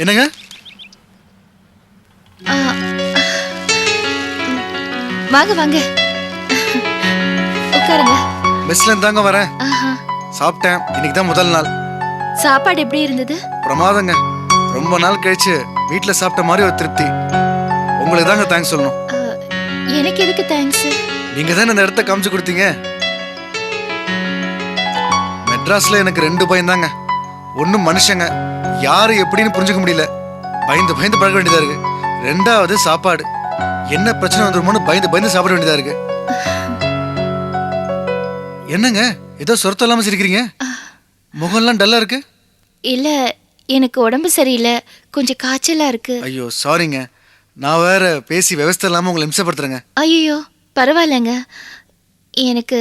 என்னங்க? வாங்க வாங்க உட்காருங்க. மெஸ்ல இருந்தாங்க வரேன். சாப்பிட்டேன். இன்னைக்கு தான் முதல் நாள். சாப்பாடு எப்படி இருந்தது? பிரமாதங்க. ரொம்ப நாள் கழிச்சு வீட்டுல சாப்பிட்ட மாதிரி ஒரு திருப்தி. உங்களுக்கு தாங்க தேங்க்ஸ் சொல்லணும். எனக்கு எதுக்கு தேங்க்ஸ்? நீங்க தான் இந்த இடத்த காமிச்சு கொடுத்தீங்க. மெட்ராஸ்ல எனக்கு 2 பையன் தாங்க. ஒன்னும் மனுஷங்க யாரு எப்படின்னு புரிஞ்சுக்க முடியல. பயந்து பயந்து பழக வேண்டியதா இருக்கு. 2வது சாப்பாடு. என்ன பிரச்சனை வந்துருமோன்னு பயந்து பயந்து சாப்பிட வேண்டியதா இருக்கு. என்னங்க ஏதோ சொரத்தம் இல்லாம சிரிக்கிறீங்க? முகம்லாம் டல்லா இருக்கு. இல்ல எனக்கு உடம்பு சரியில்லை, கொஞ்சம் காய்ச்சலா இருக்கு. ஐயோ சாரிங்க. நான் வேற பேசி விவஸ்தை இல்லாம உங்களை இம்சப்படுத்துறேங்க. ஐயோ பரவாயில்லைங்க. எனக்கு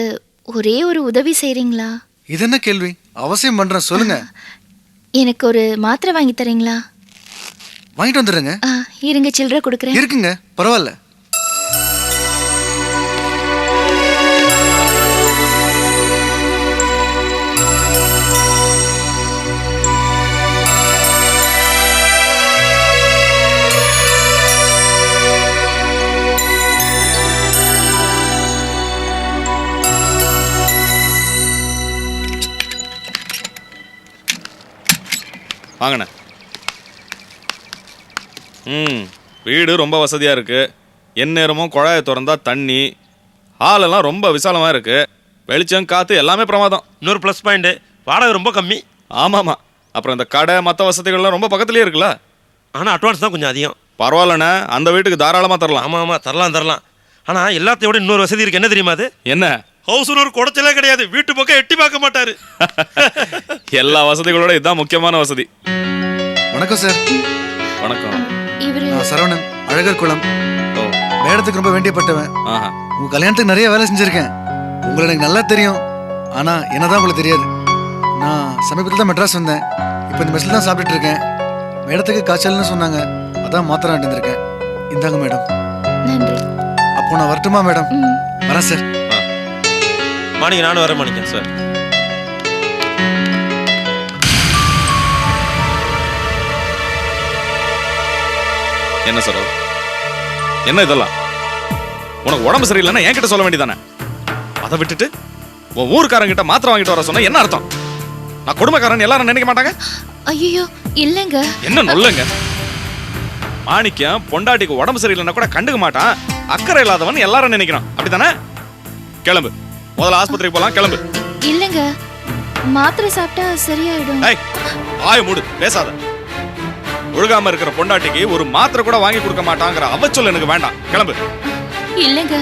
ஒரே ஒரு உதவி செய்றீங்களா? இது என்ன கேள்வி? அவசியம் பண்றேன், சொல்லுங்க. எனக்கு ஒரு மாத்திரை வாங்கி தரீங்களா? வாங்கிட்டு வந்துடுறேங்க. இருங்க சில்லறை கொடுக்குறேன். இருக்குங்க, பரவாயில்ல. வாங்கண்ணே. வீடு ரொம்ப வசதியாக இருக்குது. எந்நேரமும் குழாயை திறந்தா தண்ணி. ஹாலெல்லாம் ரொம்ப விசாலமாக இருக்குது. வெளிச்சம் காற்று எல்லாமே பிரமாதம். இன்னொரு ப்ளஸ் பாயிண்ட்டு, வாடகை ரொம்ப கம்மி. ஆமாம்மா. அப்புறம் இந்த கடை மற்ற வசதிகள்லாம் ரொம்ப பக்கத்துலேயே இருக்குல்ல. ஆனால் அட்வான்ஸ் தான் கொஞ்சம் அதிகம். பரவாயில்லண்ணே, அந்த வீட்டுக்கு தாராளமாக தரலாம். ஆமாம் தரலாம். ஆனால் எல்லாத்தையும் விட இன்னொரு வசதி இருக்குது. என்ன தெரியுமா அது? என்ன? ஹவுஸ் ஓனர் குடைச்சலே கிடையாது. வீட்டு பக்கம் எட்டி பார்க்க மாட்டாரு. எல்லா வசதிகளோட இதுதான் முக்கியமான வசதி. வணக்கம் சார். வணக்கம். நான் சரவணன், அழகர் குளம். ஓ, மேடத்துக்கு ரொம்ப வேண்டியப்பட்டவன். உங்க கல்யாணத்துக்கு நிறைய வேலை செஞ்சிருக்கேன். உங்களை எனக்கு நல்லா தெரியும். ஆனா என்னதான் உங்களுக்கு தெரியாது. நான் சமீபத்தில் தான் மெட்ராஸ் வந்தேன். இப்போ இந்த மெஸ்ல தான் சாப்பிட்டுட்டு இருக்கேன். மேடத்துக்கு காய்ச்சல்னு சொன்னாங்க, அதான் மாத்திரை வாங்கிட்டு வந்திருக்கேன். இந்தாங்க மேடம். நன்றி. அப்போ நான் வரட்டுமா மேடம்? வரேன் சார். மாணிக்க, நானும் வரேன் மாணிக்க சார். என்ன சார் என்ன இதெல்லாம்? உனக்கு உடம்பு சரியில்லைன்னா என்கிட்ட சொல்ல வேண்டியதானே? அதை விட்டுட்டு உன் ஊருக்காரங்கிட்ட மாத்திரை வாங்கிட்டு வர சொன்ன என்ன அர்த்தம்? நான் குடும்பக்காரன் எல்லாரும் நினைக்க மாட்டாங்க? ஐயோ இல்லைங்க. என்ன நொல்லுங்க? மாணிக்கம் பொண்டாட்டிக்கு உடம்பு சரியில்லைன்னா கூட கண்டுக்க மாட்டான். அக்கறை இல்லாதவன் எல்லாரும் நினைக்கிறான், அப்படித்தானே? கிளம்பு, முதல்ல ஆஸ்பத்திரிக்கு போலாம். கிளம்பு. இல்லைங்க, மாத்திரை சாப்பிட்டா சரியாயிடும். ஆய மூடு, பேசாத. ஒழுகாம இருக்கிற பொண்டாட்டிக்கு ஒரு மாத்திரை கூட வாங்கி கொடுக்க மாட்டாங்கிற அவச்சொல் எனக்கு வேண்டாம். கிளம்பு. இல்லைங்க,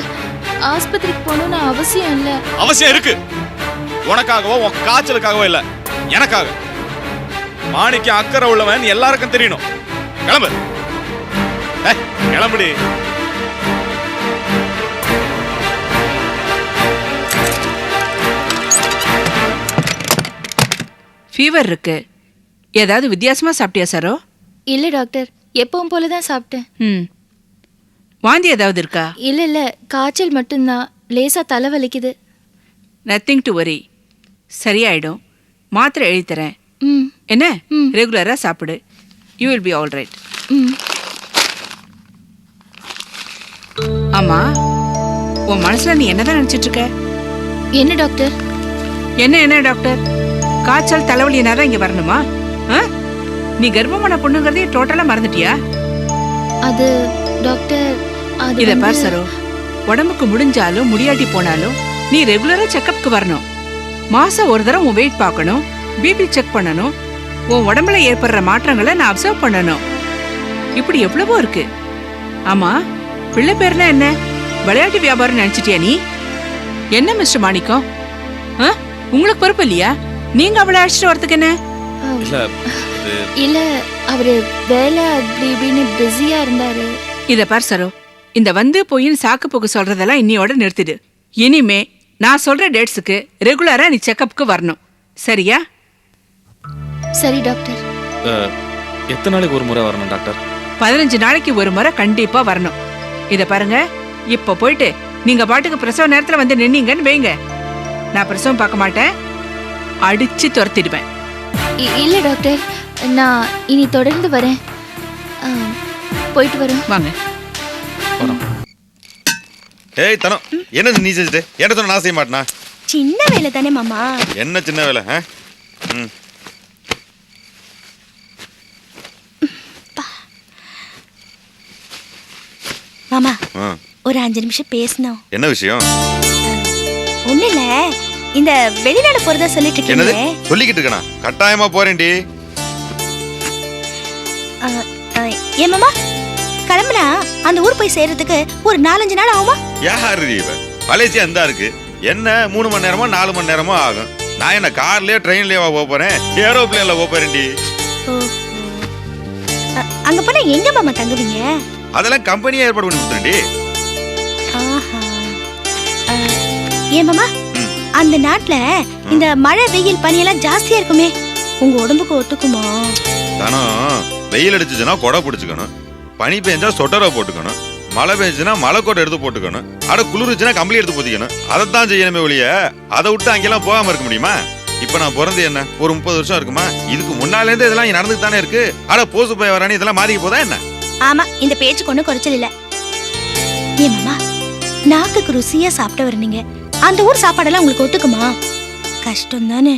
ஆஸ்பத்திரிக்கு போகணும்னு அவசியம் இல்ல. அவசியம் இருக்கு. உனக்காகவோ உன் காய்ச்சலுக்காகவோ இல்ல, எனக்காக. மாணிக்கு அக்கறை உள்ளவன் எல்லாருக்கும் தெரியணும். கிளம்பு. கிளம்புடி. ஃபீவர் இருக்கு. ஏதாவது வித்தியாசமா சாப்பிட்டியா சாரோ? இல்ல டாக்டர், எப்பவும் போலதான் சாப்பிட்டேன். வாந்தி ஏதாவது இருக்கா? இல்ல காய்ச்சல் மட்டும்தான். லேசா தலை வலிக்குது. நத்திங் டு வரி, சரியாயிடும். மாத்திரை எழுதி தரேன். என்ன? ரெகுலரா சாப்பிடு. You will be all right. ஆமா, உன் மனசுல நீ என்னதான் நினைச்சிட்டு இருக்க? என்ன டாக்டர்? என்ன டாக்டர்? காய்ச்சல் தலைவலினாதான் இங்க வரணுமா? நீ கர்ப்பமான பொண்ணுங்கிறதே டோட்டலா மறந்துட்டியா? அது டாக்டர், இத பார் சரோ, உடம்புக்கு முடிஞ்சாலும் முடியாட்டி போனாலும் நீ ரெகுலரா செக்அப்க்கு வரணும். மாசம் ஒரு தடவை உன் வெயிட் பார்க்கணும், பிபி செக் பண்ணணும், உன் உடம்புல ஏற்படுற மாற்றங்களை நான் அப்சர்வ் பண்ணணும். இப்படி எவ்வளவோ இருக்கு. ஆமா, பிள்ளை பேர்னா என்ன? விளையாட்டு வியாபாரம் நினைச்சிட்டியா நீ? என்ன மிஸ்டர் மாணிக்கம், உங்களுக்கு பொறுப்பு இல்லையா? நீங்க அவளை அழைச்சிட்டு வரதுக்கு என்ன? இல்ல, அவரு வேலை அப்படி இப்படின்னு பிஸியா இருந்தாரு. இத பார் சரோ, இந்த வந்து போயின்னு சாக்கு போக்கு சொல்றதெல்லாம் இன்னையோட நிறுத்திடு. இனிமே நான் சொல்ற டேட்ஸுக்கு ரெகுலரா நீ செக்அப்க்கு வரணும், சரியா? சரி டாக்டர். எத்தனை நாளைக்கு ஒரு முறை வரணும் டாக்டர்? 15 நாளைக்கு ஒரு முறை கண்டிப்பா வரணும். இத பாருங்க, இப்ப போயிட்டு நீங்க பாட்டுக்கு பிரசவ நேரத்துல வந்து நின்னீங்கன்னு வைங்க, நான் பிரசவம் பார்க்க மாட்டேன், அடிச்சு துரத்திடுவேன். இல்ல டாக்டர், நான் இனி தொடர்ந்து வரேன். ஆ, போயிட்டு வரேன். வாங்க. ஏய் தனம், என்னது நீ செஞ்சுட்டு என்ன சொன்ன நான் செய்ய மாட்டேனா? சின்ன வேலை தானே மாமா. என்ன சின்ன வேலை? மாமா ஒரு 5 நிமிஷம் பேசணும். என்ன விஷயம்? ஒண்ணு இல்ல, இந்த வெளிநாடு போறதா சொல்லிட்டு என்னது இருக்கீங்க. சொல்லிக்கிட்டு இருக்கனா? கட்டாயமா போறேன்டி. ஏன் மாமா கிளம்புனா அந்த ஊர் போய் சேர்றதுக்கு ஒரு 4-5 நாள் ஆகுமா? யாரு இவ? மலேசியா எந்தா இருக்கு? என்ன 3 மணி நேரமோ 4 மணி நேரமோ ஆகும். நான் என்ன கார்லயோ ட்ரெயின்லயோ போக போறேன், ஏரோப்ளேன்ல போக போறேன்டி. அங்க போனா எங்க மாமா தங்குவீங்க? அதெல்லாம் கம்பெனியே ஏற்பாடு பண்ணி கொடுத்துருண்டி. ஏன் மாமா அந்த நாட்டுல இந்த மழை வெயில் பனியெல்லாம் ஜாஸ்தியா இருக்குமே, உங்க உடம்புக்கு ஒத்துக்குமா? தானும் வெயில் அடிச்சுச்சுன்னா கொடை பிடிச்சுக்கணும், பனி பெஞ்சா சொட்டரை போட்டுக்கணும், மழை பெஞ்சுன்னா மழை கோட்டை எடுத்து போட்டுக்கணும், அட குளிர்ச்சுன்னா கம்பளி எடுத்து போத்திக்கணும். அதைத்தான் செய்யணுமே ஒழிய அதை விட்டு அங்கெல்லாம் போகாம இருக்க முடியுமா? இப்ப நான் பிறந்து என்ன ஒரு 30 வருஷம் இருக்குமா? இதுக்கு முன்னால இருந்து இதெல்லாம் இங்க நடந்துட்டு தானே இருக்கு. அட போசு போய் வரானே இதெல்லாம் மாறிக்க போதா என்ன? ஆமா, இந்த பேச்சுக்கு ஒன்னும் குறைச்சல் இல்ல. ஏன் மாமா நாக்குக்கு ருசியா சாப்பிட்டு வரீங்க, அந்த ஊர் சாப்பாடெல்லாம் உங்களுக்கு ஒத்துக்குமா? கஷ்டம் தானே.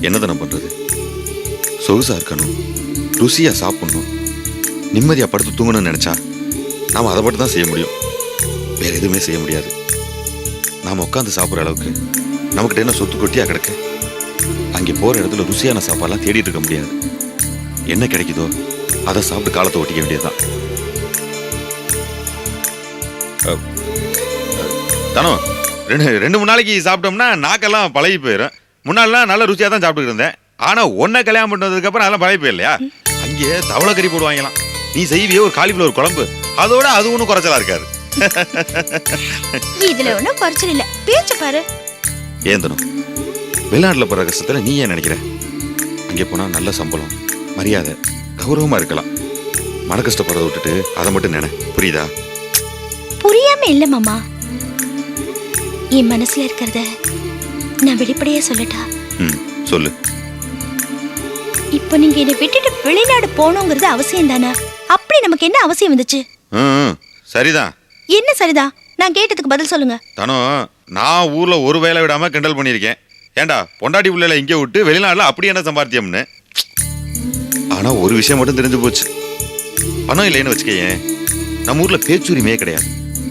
என்னதானே பண்றது? சொகுசா இருக்கணும், ருசியா சாப்பிடணும், நிம்மதியா படுத்து தூங்கணும்னு நினைச்சா நாம அதை மட்டும் தான் செய்ய முடியும், வேற எதுவுமே செய்ய முடியாது. நாம உட்காந்து சாப்பிட்ற அளவுக்கு நமக்கிட்ட என்ன சொத்து கொட்டியா கிடக்கு? அங்கே போற இடத்துல ருசியான சாப்பாடுலாம் தேடிட்டு இருக்க முடியாது. என்ன கிடைக்குதோ அதை சாப்பிட்டு காலத்தை ஒட்டிக்க வேண்டியதுதான். தானோ 2-3 நாளைக்கு சாப்பிட்டோம்னா நாக்கெல்லாம் பழகி போயிடும். முன்னாடிலாம் நல்ல ருசியா தான் சாப்பிட்டு இருந்தேன். ஆனா ஒன்ன கல்யாணம் பண்ணதுக்கு அப்புறம் அதெல்லாம் பழகி போயிடலையா? அங்கே தவளை கறி போடுவாங்களாம், நீ செய்வியே ஒரு காலிஃப்ளவர் குழம்பு, அதோட அது ஒன்றும் குறைச்சலா இருக்காது. இதுல ஒன்னும் குறைச்சல் இல்ல, பேச்சு பாரு. ஏந்தனும் வெளிநாட்டுல போற கஷ்டத்துல நீ ஏன் நினைக்கிற? அங்கே போனா நல்ல சம்பளம், மரியாதை, கௌரவமா இருக்கலாம். மன கஷ்டப்படுறத விட்டுட்டு அதை மட்டும் நினை, புரியுதா? புரியாம இல்ல மாமா, என் மனசுல இருக்கிறத நான் வெளிப்படையா சொல்லட்டா? சொல்லு. இப்போ நீங்க என்னை விட்டுட்டு வெளிநாடு போகணுங்கிறது அவசியம் தானே? அப்படி நமக்கு என்ன அவசியம் வந்துச்சு? சரிதான். என்ன சரிதான்? நான் கேட்டதுக்கு பதில் சொல்லுங்க. தானோ நான் ஊர்ல ஒரு வேலை விடாம கிண்டல் பண்ணியிருக்கேன். ஏண்டா பொண்டாட்டி பிள்ளைல இங்கே விட்டு வெளிநாடுல அப்படி என்ன சம்பாத்தியம்னு. ஆனா ஒரு விஷயம் மட்டும் தெரிஞ்சு போச்சு, பணம் இல்லைன்னு வச்சுக்கேன் நம்ம ஊர்ல பேச்சுரிமையே கிடையாது.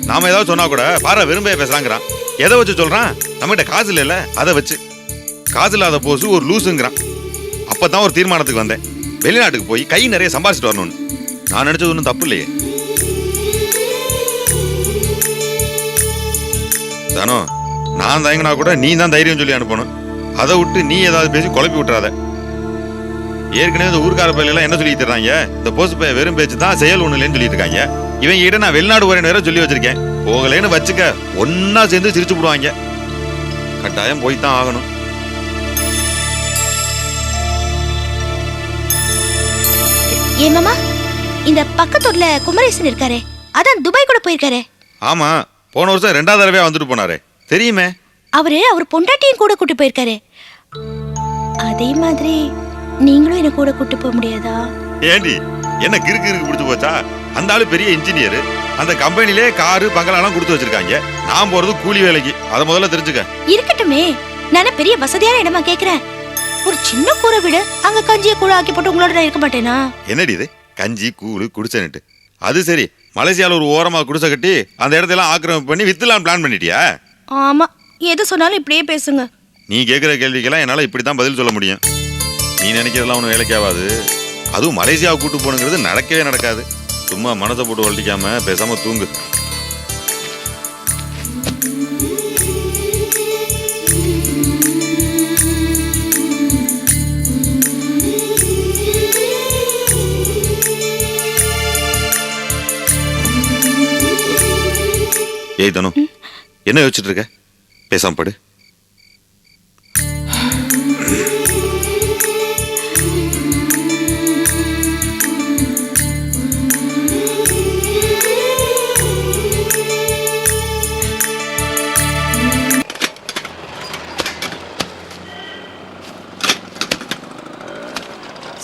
நாம ஏதாவது சொன்னா கூட பாரு விரும்ப பேசுறாங்கிறான். எதை வச்சு சொல்றான்? நம்மகிட்ட காசு இல்லைல்ல, அதை வச்சு. காசு இல்லாத போசு ஒரு லூசுங்கிறான். அப்பதான் ஒரு தீர்மானத்துக்கு வந்தேன், வெளிநாட்டுக்கு போய் கை நிறைய சம்பாதிச்சுட்டு வரணும்னு. நான் நினைச்சது ஒன்றும் தப்பு இல்லையே. தானோ நான் தயங்கினா கூட நீ தான் தைரியம் சொல்லி அனுப்பணும். அதை விட்டு நீ ஏதாவது பேசி குழப்பி விட்டுறாத. ஏற்கனவே இந்த ஊர்க்கார பையெல்லாம் என்ன சொல்லிட்டு இருக்காங்க, இந்த போசு பைய வெறும் பேச்சு தான், செயல் ஒண்ணு இல்லைன்னு சொல்லிட்டு இருக்காங்க. இவங்க கிட்ட நான் வெளிநாடு போறேன்னு வேற சொல்லி வச்சிருக்கேன். போகலேன்னு வச்சுக்க ஒன்னா சேர்ந்து சிரிச்சு விடுவாங்க. கட்டாயம் போய்தான் ஆகணும். ஏன் மாமா இந்த பக்கத்தூர்ல குமரேசன் இருக்காரே, அதான் துபாய் கூட போயிருக்காரே. ஆமா, போன வருஷம் 2வது தடவையா வந்துட்டு போனாரே, தெரியுமே. அவர் பொண்டாட்டியும் கூட கூட்டு போயிருக்காரு. அதே மாதிரி நீங்களும் என்ன கூட கூட்டு போக முடியாதா? ஏண்டி என்ன கிறுக்கு பிடிச்சு போச்சா? அந்த ஆளு பெரிய இன்ஜினியர், அந்த கம்பெனிலே காரு பங்களாலாம் கொடுத்து வச்சிருக்காங்க. நான் போறது கூலி வேலைக்கு, அதை முதல்ல தெரிஞ்சுக்க. இருக்கட்டுமே, நானே பெரிய வசதியான இடமா கேக்குறேன். ஒரு சின்ன கூரை வீடு, அங்க கஞ்சியை கூழ ஆக்கி போட்டு உங்களோட நான் இருக்க மாட்டேனா? என்னடி இது கஞ்சி கூழு குடிச்சேன்னுட்டு? அது சரி, மலேசியால ஒரு ஓரமா குடிசை கட்டி அந்த இடத்தெல்லாம் ஆக்கிரமிப்பு பண்ணி வித்துலாம் பிளான் பண்ணிட்டியா? ஆமா, எது சொன்னாலும் இப்படியே பேசுங்க. நீ கேட்குற கேள்விக்கெல்லாம் என்னால் இப்படி தான் பதில் சொல்ல முடியும். நீ நினைக்கிறதெல்லாம் ஒன்றும் வேலைக்கு ஆகாது. அதுவும் மலேசியாவை கூட்டு போகணுங்கிறது நடக்கவே நடக்காது. சும்மா மனசை போட்டு வளர்த்திக்காம பேசாம தூங்கு. ஏய் தனு, என்ன யோசிச்சுட்டு இருக்க? பேசாம படு.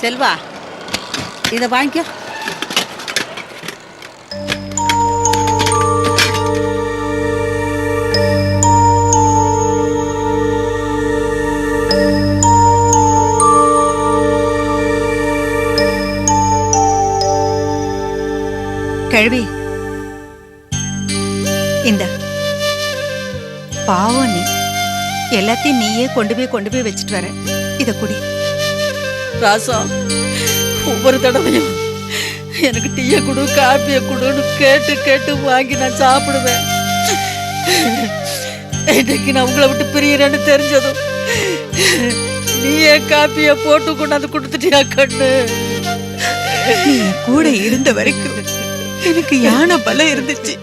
செல்வா இதை வாங்கிக்கோ. கிழவி இந்த பாவம் நீ எல்லாத்தையும் நீயே கொண்டு போய் வச்சுட்டு வர. இத குடி. ராசா, ஒவ்வொரு தடவையும் எனக்கு டீயை கொடு காப்பியை கொடுன்னு கேட்டு கேட்டு வாங்கி நான் சாப்பிடுவேன். இன்னைக்கு நான் உங்களை விட்டு பிரியறேன்னு தெரிஞ்சதும் நீயே காப்பியை போட்டு கொண்டாந்து கொடுத்துட்டியா கண்ணு? நீ கூட இருந்த வரைக்கும் எனக்கு யானை பலம் இருந்துச்சு.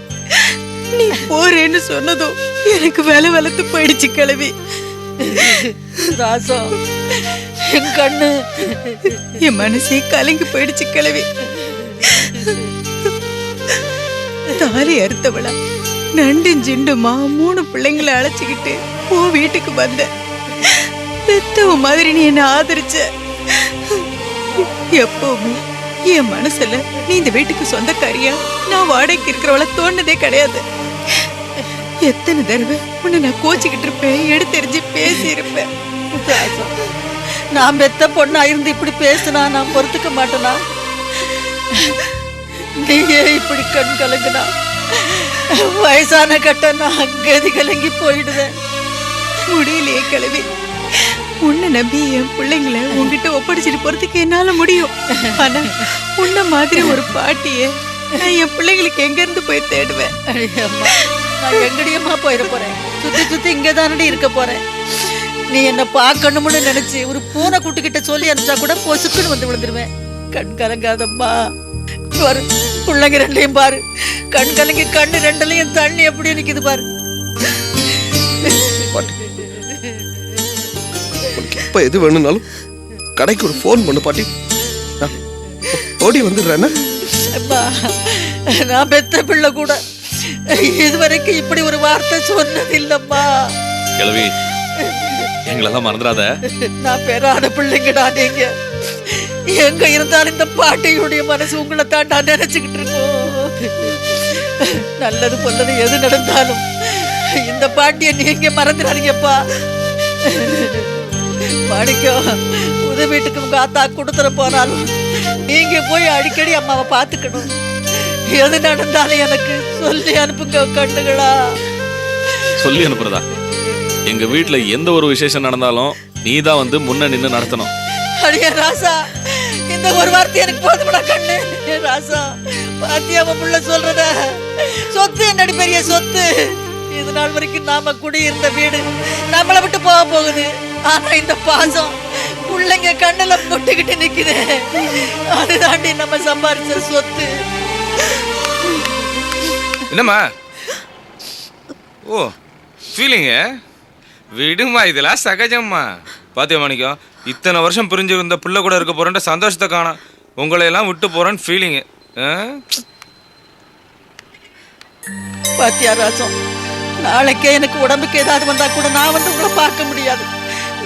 நீ போறேன்னு சொன்னதும் எனக்கு வேலை வளர்த்து போயிடுச்சு கிழவி. ராசா, என் கண்ணு, என் மனசே கலங்கி போயிடுச்சு கிழவி. தாலி அறுத்தவளா நண்டும் ஜிண்டுமா 3 பிள்ளைங்களை அழைச்சிக்கிட்டு வீட்டுக்கு வந்த பெத்தவ மாதிரி நீ என்ன ஆதரிச்ச. எப்பவுமே என் மனசுல நீ இந்த வீட்டுக்கு சொந்தக்காரியா நான் வாடகைக்கு இருக்கிறவள தோணுதே கிடையாது. எத்தனை தடவை உன்னை நான் கோச்சிக்கிட்டு இருப்பேன், எடுத்தெறிஞ்சு பேசி இருப்பேன். நான் பெத்த பொண்ணா இருந்து இப்படி பேசுனா நான் பொறுத்துக்க மாட்டேனா? நீயே இப்படி கண் கலங்குனா வயசான கட்ட நான் கதி கலங்கி போயிடுவேன். முடியலையே கிழவி. உன்னை நம்பி என் பிள்ளைங்களை உன்கிட்ட ஒப்படைச்சிட்டு போறதுக்கு என்னால முடியும். ஆனா உன்ன மாதிரி ஒரு பாட்டிய நான் என் பிள்ளைங்களுக்கு எங்க இருந்து போய் தேடுவேன்? அம்மா, நான் எங்கடியம்மா போயிட போறேன்? சுத்தி சுத்தி இங்கதானடி இருக்க போறேன். நீ என்ன பார்க்கணும்னு நினைச்சு ஒரு பூனை குட்டிக்கிட்ட சொல்லி அனுப்பிச்சா கூட பொசுக்குன்னு வந்து விழுந்துருவேன். கண் கலங்காதம்மா. பாரு, பிள்ளைங்க ரெண்டையும் பாரு, கண் கலங்கி கண்ணு ரெண்டுலையும் தண்ணி எப்படி நிக்குது பாரு. எப்ப எது வேணும்னாலும் கடைக்கு ஒரு ஃபோன் பண்ணு பாட்டி, நான் ஓடி வந்துடுறேன். அம்மா, நான் பெத்த பிள்ளை கூட இதுவரைக்கும் இப்படி ஒரு வார்த்தை சொன்னது இல்லம்மா. கிழவி, எங்களெல்லாம் மறந்துடாத. நான் பெறாத பிள்ளைங்கடா நீங்க. எங்க இருந்தாலும் இந்த பாட்டியுடைய மனசு உங்களை தாண்டா நினைச்சுக்கிட்டு இருக்கோம். நல்லது பொல்லது எது நடந்தாலும் இந்த பாட்டியை நீங்க மறந்துடாதீங்கப்பா. மாணிக்கம், உதவி வீட்டுக்கு உங்க ஆத்தா கொடுத்துட போனாலும் நீங்க போய் அடிக்கடி அம்மாவை பார்த்துக்கணும். எது நடந்தாலும் எனக்கு சொல்லி அனுப்புங்க கண்ணுகளா. சொல்லி அனுப்புறதா? எங்க வீட்டுல எந்த ஒரு விசேஷம் நடந்தாலும் நீதான் வந்து முன்ன நின்னு நடத்தணும். அடியே ராசா, இந்த ஒரு வார்த்தை எனக்கு போதும்டா கண்ணு. ராசா, பாத்தியா அவன் புள்ள சொல்றத? சொத்து என்னடி பெரிய சொத்து. இது நாள் வரைக்கும் நாம குடியிருந்த வீடு நம்மளை விட்டு போக போகுது. ஆனா இந்த பாசம் பிள்ளைங்க கண்ணுல முட்டிக்கிட்டு நிக்குது. அதுதாண்டி நம்ம சம்பாரிச்ச சொத்து. என்னம்மா? ஓ, ஃபீலிங்க விடுமா, இதெல்லாம் சகஜம்மா. பாத்தியா மாணிக்கம், இத்தனை வருஷம் பிரிஞ்சிருந்த பிள்ளை கூட இருக்க போறேன் சந்தோஷத்தை காணோம். உங்களை எல்லாம் விட்டு போறேன்னு ஃபீலிங்கு. பாத்தியா ராசம், நாளைக்கே எனக்கு உடம்புக்கு ஏதாவது வந்தா கூட நான் வந்து உங்களை பார்க்க முடியாது.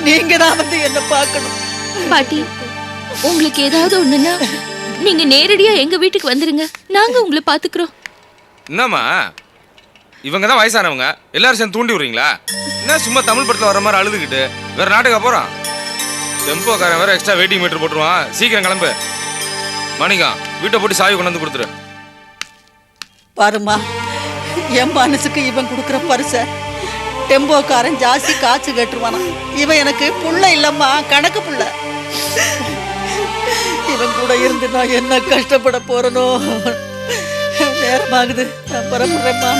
நீங்க தான் வந்து என்ன பார்க்கணும். பாட்டி, உங்களுக்கு ஏதாவது ஒண்ணுன்னா நீங்க நேரடியா எங்க வீட்டுக்கு வந்துருங்க, நாங்க உங்களை பாத்துக்கிறோம். என்னம்மா, இவங்க தான் வயசானவங்க, எல்லாரும் சேர்ந்து தூண்டி விடுறீங்களா? என்ன சும்மா தமிழ் படத்தில் வர மாதிரி அழுதுகிட்டு வேற நாட்டுக்கா போறான்? டெம்போக்காரன் வேற எக்ஸ்ட்ரா வெயிட்டிங் மீட்டர் போட்டுருவான். சீக்கிரம் கிளம்பு. மாணிக்கம், வீட்டை போட்டு சாவி கொண்டு வந்து கொடுத்துரு. பாருமா, என் மனசுக்கு இவன் கொடுக்குற பரிசை டெம்போக்காரன் ஜாஸ்தி காசு கேட்டுருவானா. இவன் எனக்கு புள்ள இல்லம்மா, கணக்கு புள்ள. இவன் கூட இருந்து நான் என்ன கஷ்டப்பட போறனோ. நேரமாகுது, நான் புறப்படுறேம்மா.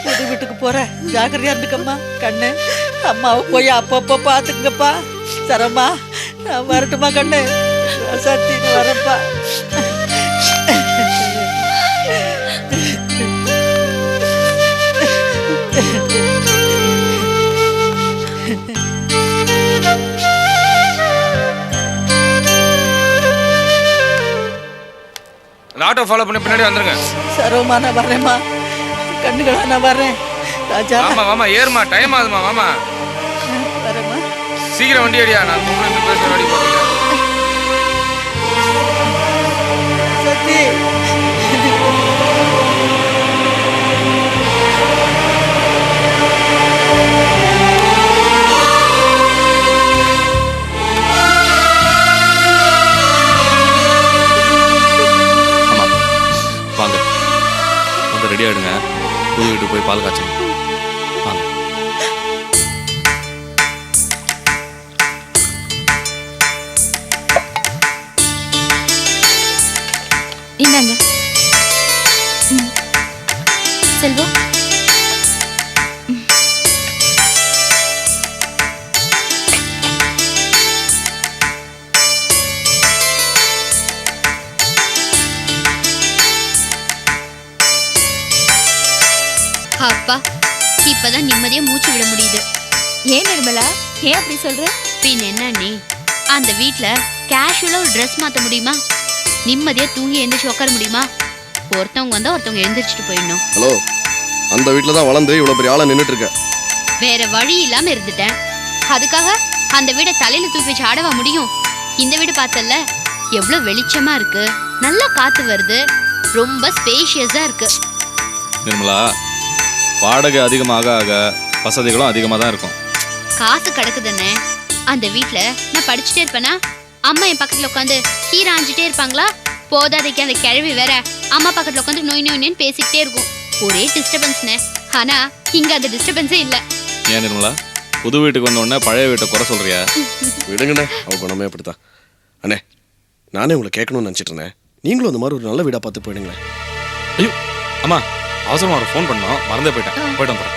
புது வீட்டுக்கு போறேன், ஜாக்கிரதையா இருந்துக்கம்மா. கண்ணு, அம்மாவை போய் அப்பப்போ பார்த்துக்குங்கப்பா. சரம்மா, நான் வரட்டுமா கண்ணு? சத்தி, நான் வரேன்ப்பா. ஆட்டோ ஃபாலோ பண்ணி பின்னாடி வந்துருங்க. சரோமா, நான் வரேம்மா. கண்ணுகளா, நான் வரேன். ராஜா, ஆமா வாமா, ஏறுமா, டைம் ஆகுதுமா. வாமா, வரேம்மா. சீக்கிரம் வண்டி அடியா. நான் பேசுற வண்டி போறேன். சொத்தி. அம்மா வாங்க வந்து ரெடி ஆயிடுங்க. புது வீட்டுக்கு போய் பால் காய்ச்சணும். வாங்க. இந்தாங்க. செல்வம், அப்பா இப்பதான் நிம்மதியா மூச்சு விட முடியுது. ஏன் நிர்மலா, ஏன் அப்படி சொல்ற? பின் என்ன நீ அந்த வீட்ல கேஷுவலா ஒரு ட்ரெஸ் மாத்த முடியுமா? நிம்மதியா தூங்கி எந்திரிச்சு உட்கார முடியுமா? ஒருத்தவங்க வந்தா ஒருத்தவங்க எந்திரிச்சிட்டு போயிடணும். ஹலோ, அந்த வீட்டில் தான் வளர்ந்து இவ்வளோ பெரிய ஆளாக நின்றுட்டு இருக்க. வேற வழி இல்லாம இருந்துட்டேன். அதுக்காக அந்த வீட தலையில தூக்கி வச்சு ஆடவா முடியும்? இந்த வீடு பார்த்தல எவ்வளவு வெளிச்சமா இருக்கு, நல்லா காத்து வருது, ரொம்ப ஸ்பேஷியஸா இருக்கு. நிர்மலா, வாடகை அதிகமாக ஆக வசதிகளும் அதிகமாக தான் இருக்கும். காசு கிடக்குதுன்னு அந்த வீட்ல நான் படிச்சுட்டே இருப்பேனா? அம்மா என் பக்கத்துல உட்காந்து கீரை ஆஞ்சிட்டே இருப்பாங்களா? போதாதைக்கு அந்த கிழவி வேற அம்மா பக்கத்துல உட்காந்து நோய் நோய்னு பேசிக்கிட்டே இருக்கும். ஒரே டிஸ்டர்பன்ஸ்னு. ஆனா இங்க அந்த டிஸ்டர்பன்ஸே இல்ல. ஏன் நிர்மலா, புது வீட்டுக்கு வந்த உடனே பழைய வீட்டை குறை சொல்றியா? விடுங்கண்ணே, அவ குணமே அப்படித்தான். அண்ணே, நானே உங்களை கேட்கணும்னு நினச்சிட்டு இருந்தேன். நீங்களும் அந்த மாதிரி ஒரு நல்ல வீடாக பார்த்து போயிடுங்களேன். ஐயோ அம்மா, அவசரமா ஒரு ஃபோன் பண்ணோம், மறந்தே போயிட்டேன். போயிட்டு வந்துடுறேன்.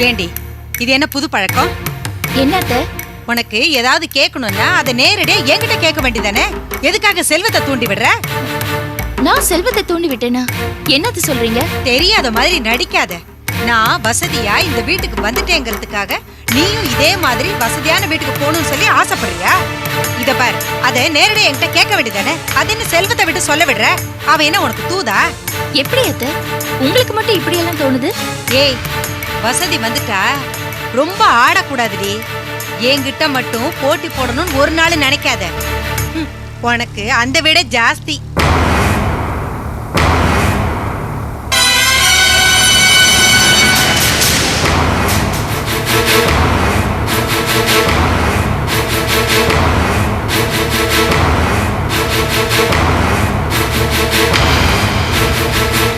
ஏண்டி, இது என்ன புது பழக்கம்? என்னத்த? உனக்கு ஏதாவது கேட்கணும்னா அதை நேரடியா என்கிட்ட கேட்க வேண்டியதானே? எதுக்காக செல்வத்தை தூண்டி விடுற? நான் செல்வத்தை தூண்டி விட்டேனா? என்னது சொல்றீங்க? தெரியாத மாதிரி நடிக்காத. நான் வசதியா இந்த வீட்டுக்கு வந்துட்டேங்கிறதுக்காக நீயும் இதே மாதிரி வசதியான வீட்டுக்கு போகணும்னு சொல்லி ஆசைப்படுறியா? இத பாரு, அதை நேரடியா என்கிட்ட கேட்க வேண்டியதானே? அது என்ன செல்வத்தை விட்டு சொல்ல விடுற? அவ என்ன உனக்கு தூதா? எப்படி அத்த? உங்களுக்கு மட்டும் இப்படி எல்லாம் தோணுது? ஏய், வசதி வந்துட்டா ரொம்ப ஆடக்கூடாதுடி. என்கிட்ட மட்டும் போட்டி போடணும்னு ஒரு நாள் நினைக்காத. உனக்கு அந்த விட ஜாஸ்தி.